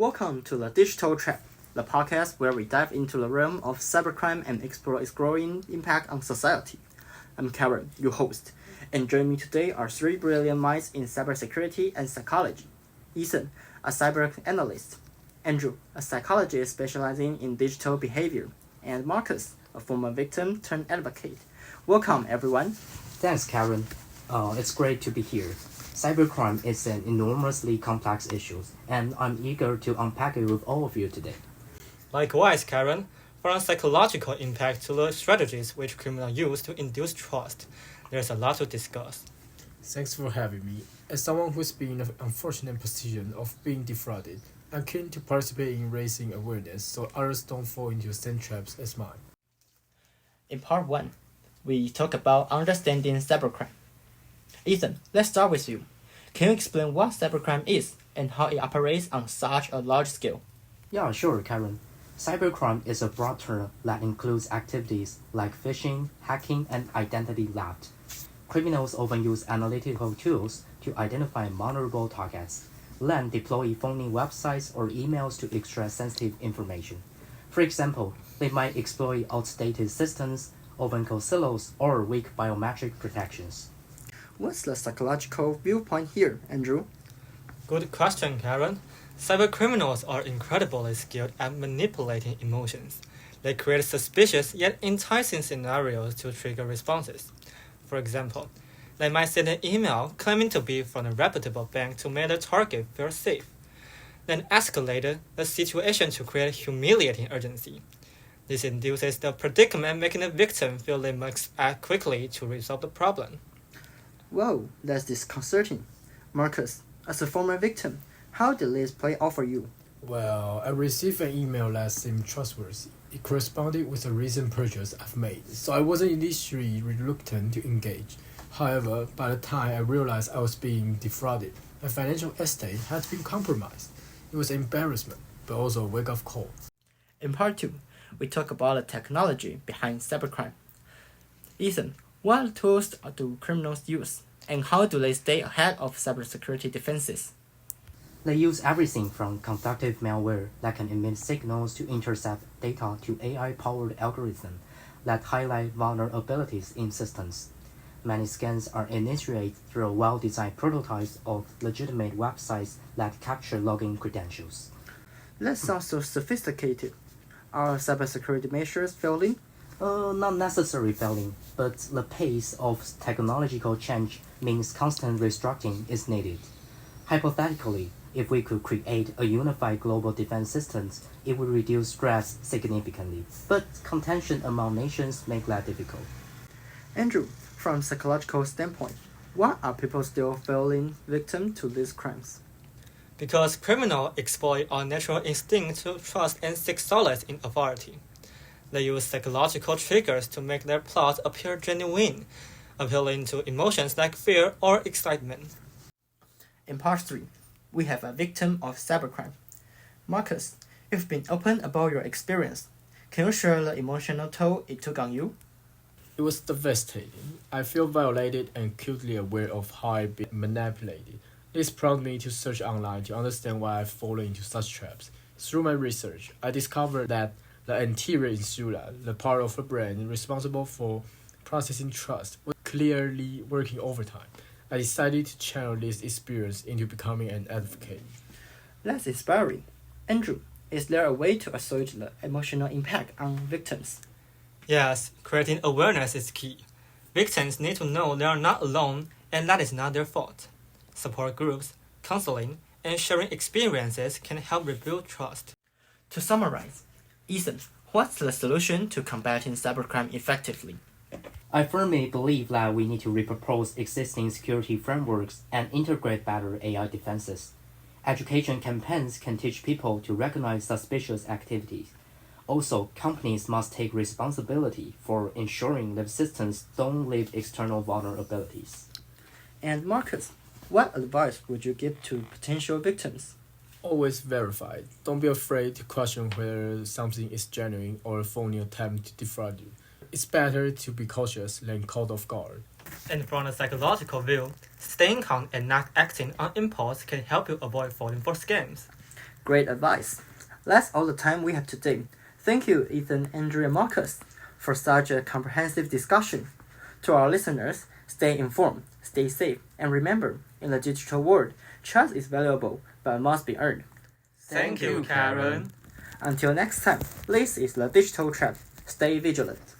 Welcome to the Digital Trap, the podcast where we dive into the realm of cybercrime and explore its growing impact on society. I'm Karen, your host, and joining me today are three brilliant minds in cybersecurity and psychology. Ethan, a cyber analyst, Andrew, a psychologist specializing in digital behavior, and Marcus, a former victim turned advocate. Welcome, everyone. Thanks, Karen. It's great to be here. Cybercrime is an enormously complex issue, and I'm eager to unpack it with all of you today. Likewise, Karen, from psychological impact to the strategies which criminals use to induce trust, there's a lot to discuss. Thanks for having me. As someone who's been in the unfortunate position of being defrauded, I'm keen to participate in raising awareness so others don't fall into the same traps as mine. In part 1, we talk about understanding cybercrime. Ethan, let's start with you. Can you explain what cybercrime is and how it operates on such a large scale? Yeah, sure, Karen. Cybercrime is a broad term that includes activities like phishing, hacking, and identity theft. Criminals often use analytical tools to identify vulnerable targets, then deploy phony websites or emails to extract sensitive information. For example, they might exploit outdated systems, often called silos, or weak biometric protections. What's the psychological viewpoint here, Andrew? Good question, Karen. Cybercriminals are incredibly skilled at manipulating emotions. They create suspicious yet enticing scenarios to trigger responses. For example, they might send an email claiming to be from a reputable bank to make the target feel safe, then escalate the situation to create humiliating urgency. This induces the predicament, making the victim feel they must act quickly to resolve the problem. Whoa, that's disconcerting. Marcus, as a former victim, how did this play out for you? Well, I received an email that seemed trustworthy. It corresponded with a recent purchase I've made, so I wasn't initially reluctant to engage. However, by the time I realized I was being defrauded, my financial estate had been compromised. It was an embarrassment, but also a wake-up call. In part 2, we talk about the technology behind cybercrime. Ethan, what tools do criminals use, and how do they stay ahead of cybersecurity defenses? They use everything from conductive malware that can emit signals to intercept data to AI-powered algorithms that highlight vulnerabilities in systems. Many scans are initiated through well-designed prototypes of legitimate websites that capture login credentials. That sounds so sophisticated. Are cybersecurity measures failing? Not necessarily failing, but the pace of technological change means constant restructuring is needed. Hypothetically, if we could create a unified global defense system, it would reduce stress significantly, but contention among nations make that difficult. Andrew, from a psychological standpoint, why are people still falling victim to these crimes? Because criminals exploit our natural instinct to trust and seek solace in authority. They use psychological triggers to make their plots appear genuine, appealing to emotions like fear or excitement. In part 3, we have a victim of cybercrime. Marcus, you've been open about your experience. Can you share the emotional toll it took on you? It was devastating. I feel violated and acutely aware of how I've been manipulated. This prompted me to search online to understand why I've fallen into such traps. Through my research, I discovered that the anterior insula, the part of the brain responsible for processing trust, was clearly working overtime. I decided to channel this experience into becoming an advocate. That's inspiring. Andrew, is there a way to assert the emotional impact on victims? Yes, creating awareness is key. Victims need to know they are not alone and that is not their fault. Support groups, counseling, and sharing experiences can help rebuild trust. To summarize, Ethan, what's the solution to combating cybercrime effectively? I firmly believe that we need to repurpose existing security frameworks and integrate better AI defenses. Education campaigns can teach people to recognize suspicious activities. Also, companies must take responsibility for ensuring their systems don't leave external vulnerabilities. And Marcus, what advice would you give to potential victims? Always verify. Don't be afraid to question whether something is genuine or a phony attempt to defraud you. It's better to be cautious than caught off guard. And from a psychological view, staying calm and not acting on impulse can help you avoid falling for scams. Great advice. That's all the time we have today. Thank you, Ethan, Andrew, and Marcus, for such a comprehensive discussion. To our listeners, stay informed, stay safe, and remember, in the digital world, trust is valuable but must be earned. Thank you, Karen. Until next time, this is the Digital Trap. Stay vigilant.